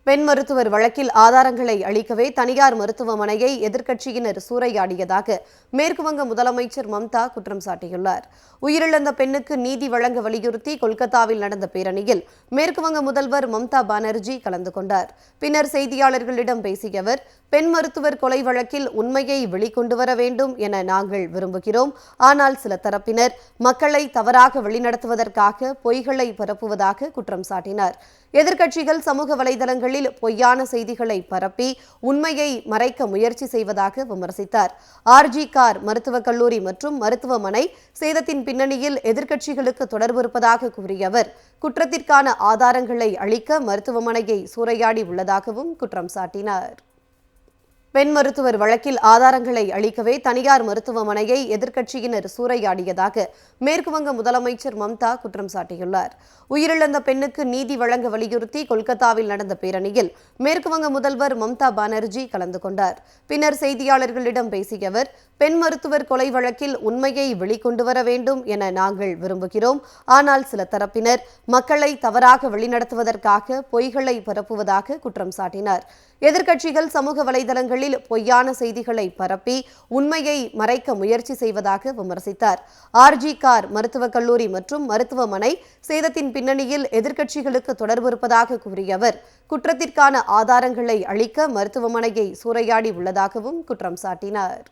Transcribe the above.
பெண் மருத்துவர் வழக்கில் ஆதாரங்களை அளிக்கவே தனியார் மருத்துவமனையை எதிர்க்கட்சியினர் சூறையாடியதாக மேற்குவங்க முதலமைச்சர் மம்தா குற்றம் சாட்டியுள்ளார். உயிரிழந்த பெண்ணுக்கு நீதி வழங்க வலியுறுத்தி கொல்கத்தாவில் நடந்த பேரணியில் மேற்குவங்க முதல்வர் மம்தா பானர்ஜி கலந்து கொண்டார். பின்னர் செய்தியாளர்களிடம் பேசிய அவர், பெண் மருத்துவர் கொலை வழக்கில் உண்மையை வெளிக்கொண்டு வர வேண்டும் என நாங்கள் விரும்புகிறோம். ஆனால் சில தரப்பினர் மக்களை தவறாக வழிநடத்துவதற்காக பொய்களை பரப்புவதாக குற்றம் சாட்டினார். எதிர்க்கட்சிகள் சமூக வலைதளங்களில் பொய்யான செய்திகளை பரப்பி உண்மையை மறைக்க முயற்சி செய்வதாக விமர்சித்தார். ஆர்ஜி கார் மருத்துவக் கல்லூரி மற்றும் மருத்துவமனை சேதத்தின் பின்னணியில் எதிர்க்கட்சிகளுக்கு தொடர்பு இருப்பதாக கூறிய அவர், குற்றத்திற்கான ஆதாரங்களை அளிக்க மருத்துவமனையை சூறையாடி உள்ளதாகவும் குற்றம் சாட்டினார். பெண் மருத்துவர் வழக்கில் ஆதாரங்களை அளிக்கவே தனியார் மருத்துவமனையை எதிர்க்கட்சியினர் சூறையாடியதாக மேற்குவங்க முதலமைச்சர் மம்தா குற்றம் சாட்டியுள்ளார். உயிரிழந்த பெண்ணுக்கு நீதி வழங்க வலியுறுத்தி கொல்கத்தாவில் நடந்த பேரணியில் மேற்குவங்க முதல்வர் மம்தா பானர்ஜி கலந்து கொண்டார். பின்னர் செய்தியாளர்களிடம் பேசிய அவர், பெண் மருத்துவர் கொலை வழக்கில் உண்மையை வெளிக்கொண்டு வர வேண்டும் என நாங்கள் விரும்புகிறோம். ஆனால் சில தரப்பினர் மக்களை தவறாக வழிநடத்துவதற்காக பொய்களை பரப்புவதாக குற்றம் சாட்டினார். எதிர்க்கட்சிகள் சமூக வலைதளங்களில் பொய்யான செய்திகளை பரப்பி உண்மையை மறைக்க முயற்சி செய்வதாக விமர்சித்தார். ஆர்ஜி கார் மருத்துவக் கல்லூரி மற்றும் மருத்துவமனை சேதத்தின் பின்னணியில் எதிர்க்கட்சிகளுக்கு தொடர்பு இருப்பதாக கூறிய அவர், குற்றத்திற்கான ஆதாரங்களை அளிக்க மருத்துவமனையை சூறையாடி உள்ளதாகவும் குற்றம் சாட்டினார்.